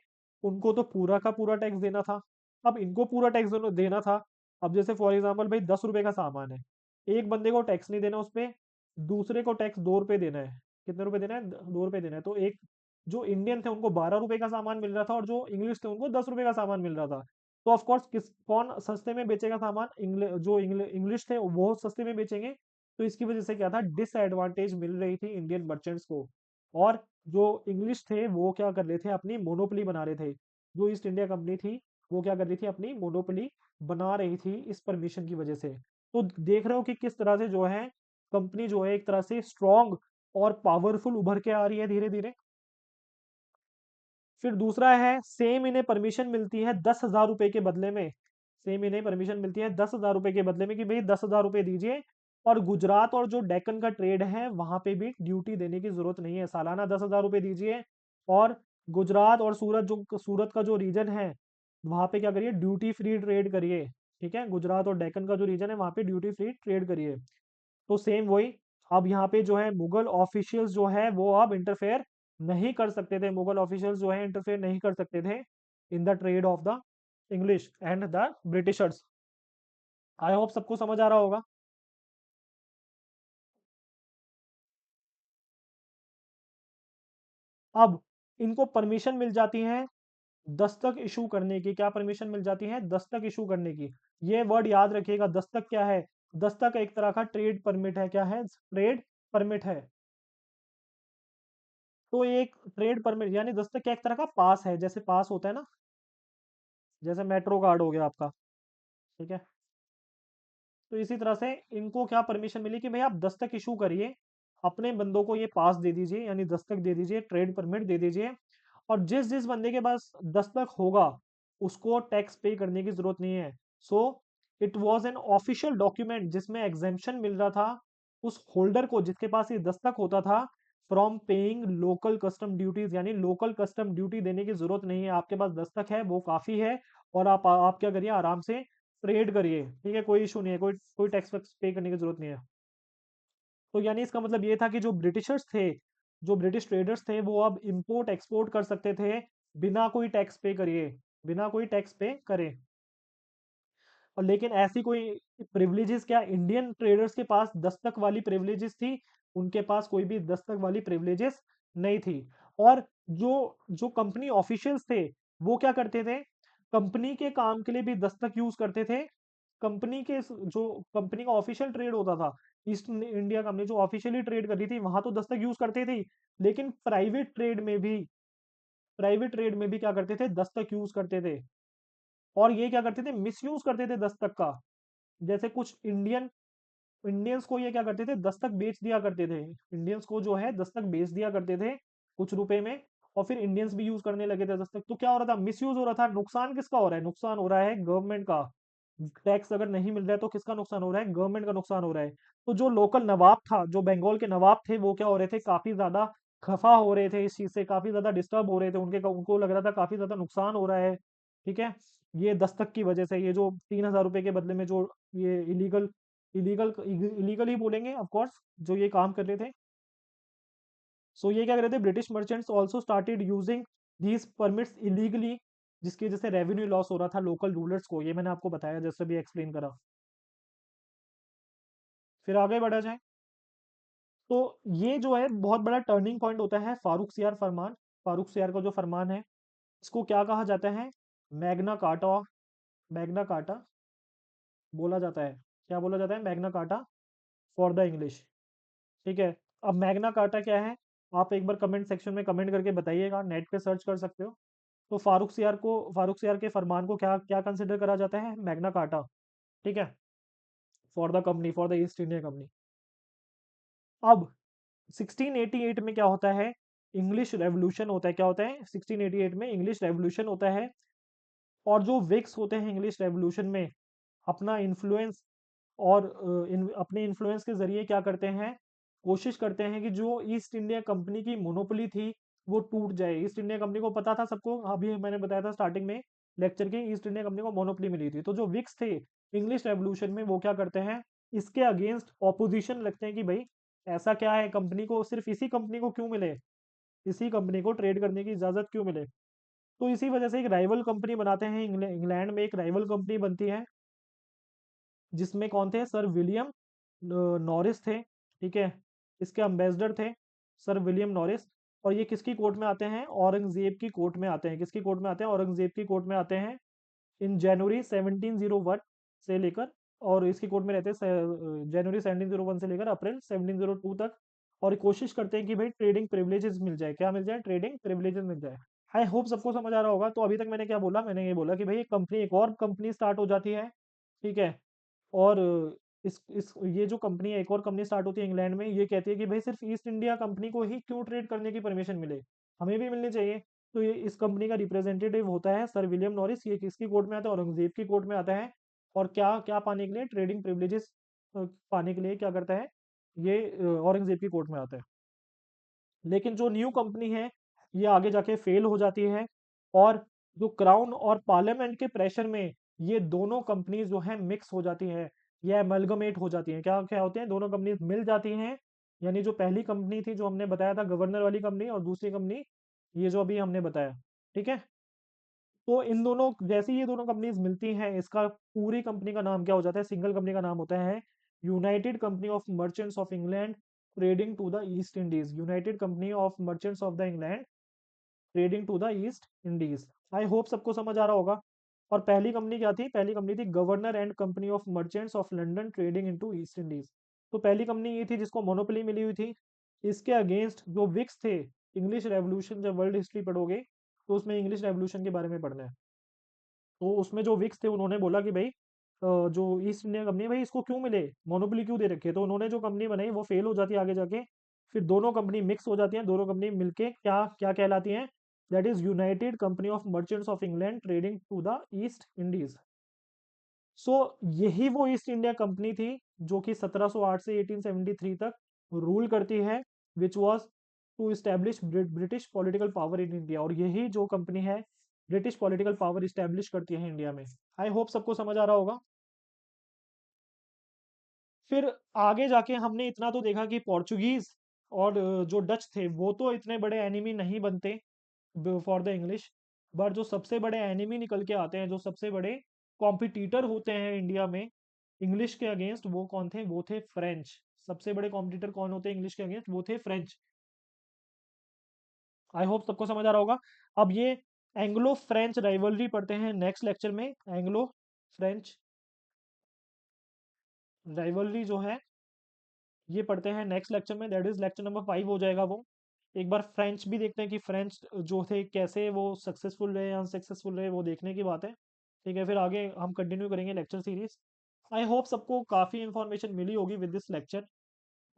उनको तो पूरा का पूरा टैक्स देना था। अब इनको पूरा टैक्स देना था। अब जैसे फॉर एग्जांपल भाई 10 रुपए का सामान है, एक बंदे को टैक्स नहीं देना उस पे, दूसरे को टैक्स 2 रुपए देना है। कितने रुपए देना है? 2 रुपए देना है। तो एक जो इंडियन थे उनको 12 रुपए का सामान मिल रहा था, और जो इंग्लिश थे उनको 10 रुपए का सामान मिल रहा था। तो ऑफ कोर्स कौन सस्ते में बेचेगा सामान? जो इंग्लिश थे वो सस्ते में बेचेंगे। तो इसकी वजह से क्या था, डिसएडवांटेज मिल रही थी इंडियन मर्चेंट्स को। और जो इंग्लिश थे वो क्या कर रहे थे, अपनी मोनोपोली बना रहे थे। जो ईस्ट इंडिया कंपनी थी, वो क्या कर रही थी, अपनी मोनोपोली बना रही थी इस परमिशन की वजह से। तो देख रहे हो कि किस तरह से जो है, कंपनी जो है एक तरह से स्ट्रॉन्ग और पावरफुल उभर के आ रही है धीरे धीरे। फिर दूसरा है, सेम इन्हें परमिशन मिलती है 10,000 रुपए के बदले में। सेम इन्हें परमिशन मिलती है 10,000 रुपए के बदले में, कि भाई 10,000 रुपए दीजिए, और गुजरात और जो डेक्कन का ट्रेड है वहां पे भी ड्यूटी देने की जरूरत नहीं है। सालाना 10,000 रुपए दीजिए, और गुजरात और सूरत का जो रीजन है, वहां पे क्या करिए? ड्यूटी फ्री ट्रेड करिए। ठीक है, गुजरात और डेक्कन का जो रीजन है वहां पे ड्यूटी फ्री ट्रेड करिए। तो सेम वही, अब यहाँ पे जो है मुगल ऑफिशियल्स जो है वो अब इंटरफेयर नहीं कर सकते थे। मुगल ऑफिशियल्स जो है इंटरफेयर नहीं कर सकते थे in the trade off the English and the Britishers. I hope सबको समझ आ रहा होगा। अब इनको परमिशन मिल जाती है दस्तक इशू करने की। क्या परमिशन मिल जाती है? दस्तक इशू करने की। ये वर्ड याद रखिएगा, दस्तक क्या है? दस्तक एक तरह का ट्रेड परमिट है। क्या है? ट्रेड परमिट है। तो एक ट्रेड परमिट यानी दस्तक क्या, एक तरह का पास है, जैसे पास होता है ना, जैसे मेट्रो कार्ड हो गया आपका। ठीक है। तो इसी तरह से इनको क्या परमिशन मिली कि भाई आप दस्तक इशू करिए, अपने बंदों को ये पास दे दीजिए, यानी दस्तक दे दीजिए, ट्रेड परमिट दे दीजिए, और जिस जिस बंदे के पास दस्तक होगा उसको टैक्स पे करने की जरूरत नहीं है। So it was an official document जिसमें एग्जेम्पशन मिल रहा था उस होल्डर को जिसके पास ये दस्तक होता था from paying local custom duties, यानी लोकल कस्टम ड्यूटी देने की जरूरत नहीं है, आपके पास दस्तक है वो काफी है। और आप क्या करिए, आराम से ट्रेड करिए, ठीक है, कोई इशू नहीं है, कोई कोई टैक्स वैक्स पे करने की जरूरत नहीं है। तो यानी इसका मतलब ये था कि जो ब्रिटिशर्स थे, जो ब्रिटिश ट्रेडर्स थे, वो अब इंपोर्ट एक्सपोर्ट कर सकते थे बिना कोई टैक्स पे करिए, बिना कोई टैक्स पे करे। और लेकिन ऐसी कोई प्रिविलेजेस क्या इंडियन ट्रेडर्स के पास दस्तक वाली प्रिविलेजेस थी? उनके पास कोई भी दस्तक वाली प्रिविलेजेस नहीं थी। और जो जो कंपनी ऑफिशियल्स थे वो क्या करते थे, कंपनी के काम के लिए भी दस्तक यूज करते थे। कंपनी के जो कंपनी का ऑफिशियल ट्रेड होता था, ईस्ट इंडिया कंपनी जो ऑफिशियली ट्रेड कर रही थी वहां तो दस्तक यूज करते थे, लेकिन प्राइवेट ट्रेड में भी क्या करते थे, दस्तक यूज करते थे। और ये क्या करते थे, मिसयूज करते थे दस्तक का। जैसे कुछ इंडियंस को ये क्या करते थे, दस्तक बेच दिया करते थे, इंडियंस को जो है दस्तक बेच दिया करते थे कुछ रुपए में, और फिर इंडियंस भी यूज करने लगे थे दस्तक। तो क्या हो रहा था, मिसयूज हो रहा था। नुकसान किसका हो रहा है, नुकसान हो रहा है गवर्नमेंट का। टैक्स अगर नहीं मिल रहा है तो किसका नुकसान हो रहा है, गवर्नमेंट का नुकसान हो रहा है। तो जो लोकल नवाब था, जो बंगाल के नवाब थे, वो क्या हो रहे थे, काफी ज्यादा खफा हो रहे थे इस चीज से, काफी ज्यादा डिस्टर्ब हो रहे थे, उनको लग रहा था काफी ज्यादा नुकसान हो रहा है। ठीक है, ये दस्तक की वजह से, ये जो 3,000 रुपए के बदले में जो ये इलीगल इलीगल ही बोलेंगे ऑफ कोर्स, जो ये काम कर रहे थे। सो ये क्या कर रहे थे, British merchants also started using these permits illegally, जिसकी वजह से रेवेन्यू लॉस हो रहा था लोकल रूलर्स को। ये मैंने आपको बताया, जैसे भी एक्सप्लेन करा। फिर आगे बढ़ा जाए, तो ये जो है बहुत बड़ा टर्निंग पॉइंट होता है फारूक सियार फरमान। फारूक सियार का जो फरमान है, इसको क्या कहा जाता है, मैग्ना कार्टा। मैग्ना कार्टा बोला जाता है, क्या बोला जाता है, Magna carta for the English. ठीक है, अब मैग्ना कार्टा क्या है, आप एक बार कमेंट सेक्शन में कमेंट करके बताइएगा, नेट पे सर्च कर सकते हो। तो फारूक सियार के फरमान को क्या क्या कंसिडर करा जाता है, मैग्ना कार्टा। ठीक है, for the company, for the east India company. अब 1688 में क्या होता है, इंग्लिश रेवोल्यूशन होता है। क्या होता है 1688 में, इंग्लिश रेवोल्यूशन होता है। और जो विक्स होते हैं इंग्लिश रेवोल्यूशन में, अपना इन्फ्लुएंस और अपने इन्फ्लुएंस के जरिए क्या करते हैं, कोशिश करते हैं कि जो ईस्ट इंडिया कंपनी की मोनोपोली थी वो टूट जाए। ईस्ट इंडिया कंपनी को पता था सबको, अभी मैंने बताया था स्टार्टिंग में लेक्चर के, ईस्ट इंडिया कंपनी को मोनोपोली मिली थी। तो जो विक्स थे इंग्लिश रेवोल्यूशन में, वो क्या करते हैं, इसके अगेंस्ट ऑपोजिशन रखते हैं कि भाई ऐसा क्या है, कंपनी को सिर्फ इसी कंपनी को क्यों मिले, इसी कंपनी को ट्रेड करने की इजाजत क्यों मिले। तो इसी वजह से एक राइवल कंपनी बनाते हैं, इंग्लैंड में एक राइवल कंपनी बनती है, जिसमें कौन थे, सर विलियम नॉरिस थे। ठीक है, इसके एम्बेसडर थे सर विलियम नॉरिस। और ये किसकी कोर्ट में आते हैं, औरंगजेब की कोर्ट में आते हैं। किसकी कोर्ट में आते हैं, औरंगजेब की कोर्ट में आते हैं इन जनवरी 1701 से लेकर, और इसकी कोर्ट में रहते हैं जनवरी 1701 से लेकर अप्रैल 1702 तक। और कोशिश करते हैं कि भाई ट्रेडिंग प्रिविलेजेस मिल जाए, क्या मिल जाए, ट्रेडिंग प्रिविलेजेस मिल जाए। आई होप सबको समझ आ रहा होगा। तो अभी तक मैंने क्या बोला, मैंने ये बोला कि भाई एक और कंपनी स्टार्ट हो जाती है। ठीक है, और इस ये जो कंपनी है, एक और कंपनी स्टार्ट होती है इंग्लैंड में, ये कहती है कि भाई सिर्फ ईस्ट इंडिया कंपनी को ही क्यों ट्रेड करने की परमिशन मिले, हमें भी मिलनी चाहिए। तो ये इस कंपनी का रिप्रेजेंटेटिव होता है सर विलियम नॉरिस। ये किसकी कोर्ट में आता है, औरंगजेब की कोर्ट में आता है। और क्या क्या पाने के लिए, ट्रेडिंग प्रिविलेजेस पाने के लिए क्या करता है, ये औरंगजेब की कोर्ट में आता है। लेकिन जो न्यू कंपनी है, ये आगे जाके फेल हो जाती है। और जो क्राउन और पार्लियामेंट के प्रेशर में ये दोनों कंपनीज जो है मिक्स हो जाती है, ये एमलगमेट हो जाती हैं। क्या क्या होते हैं, दोनों कंपनीज मिल जाती हैं। यानी जो पहली कंपनी थी जो हमने बताया था, गवर्नर वाली कंपनी, और दूसरी कंपनी ये जो अभी हमने बताया। ठीक है, तो इन दोनों, जैसे ही ये दोनों कंपनीज मिलती हैं, इसका पूरी कंपनी का नाम क्या हो जाता है, सिंगल कंपनी का नाम होता है United Company of Merchants of England trading to the East Indies. United Company of Merchants of the England trading to the East Indies. I hope सबको समझ आ रहा होगा। और पहली कंपनी क्या थी, पहली कंपनी थी governor and company of Merchants of London trading into east Indies. तो पहली कंपनी ये थी जिसको मोनोपोली मिली हुई थी। इसके अगेंस्ट जो विक्स थे, इंग्लिश रेवोल्यूशन, जब वर्ल्ड हिस्ट्री पढ़ोगे तो उसमें इंग्लिश रेवोल्यूशन के बारे में पढ़ना है। तो उसमें जो विक्स थे उन्होंने बोला कि भाई जो ईस्ट इंडिया कंपनी है भाई इसको क्यों मिले, मोनोपोली क्यों दे रखे है? तो उन्होंने जो कंपनी बनाई वो फेल हो जाती है आगे जाके, फिर दोनों कंपनी मिक्स हो जाती हैं, दोनों कंपनी मिलके क्या क्या कहलाती हैं? That is United Company of Merchants of England trading to the East Indies. So यही वो ईस्ट इंडिया कंपनी थी जो कि 1708 से 1873 तक रूल करती है, which was to establish British political power in India. और यही जो कंपनी है ब्रिटिश पॉलिटिकल पावर इस्टेब्लिश करती है इंडिया में। आई होप सबको समझ आ रहा होगा। फिर आगे जाके हमने इतना तो देखा कि पोर्चुगीज और जो डच थे वो तो इतने बड़े एनिमी नहीं बनते फॉर द इंग्लिश, बट जो सबसे बड़े एनिमी निकल के आते हैं, जो सबसे बड़े कॉम्पिटिटर होते हैं इंडिया में इंग्लिश के अगेंस्ट, वो कौन थे? वो थे फ्रेंच। सबसे बड़े कॉम्पिटिटर कौन होते हैं इंग्लिश के अगेंस्ट? वो थे फ्रेंच। आई होप सबको समझ आ रहा होगा। अब ये एंग्लो फ्रेंच राइवलरी पढ़ते हैं नेक्स्ट लेक्चर में। एंग्लो फ्रेंच राइवलरी जो है ये पढ़ते हैं नेक्स्ट लेक्चर में, दैट इज लेक्चर नंबर 5 हो जाएगा वो। एक बार फ्रेंच भी देखते हैं कि फ्रेंच जो थे कैसे वो सक्सेसफुल रहे या अनसक्सेसफुल रहे, वो देखने की बात है। ठीक है, फिर आगे हम कंटिन्यू करेंगे लेक्चर सीरीज। आई होप सबको काफ़ी इंफॉर्मेशन मिली होगी विद दिस लेक्चर,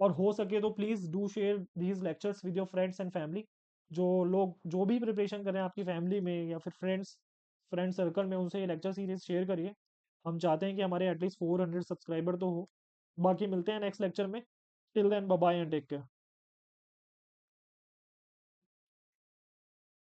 और हो सके तो please do share these lectures with your friends and family. जो लोग जो भी प्रिपरेशन करें आपकी फैमिली में या फिर फ्रेंड सर्कल में, उनसे ये लेक्चर सीरीज शेयर करिए। हम चाहते हैं कि हमारे एटलीस्ट 400 सब्सक्राइबर तो हो। बाकी मिलते हैं नेक्स्ट लेक्चर में। Till then bye bye and take care.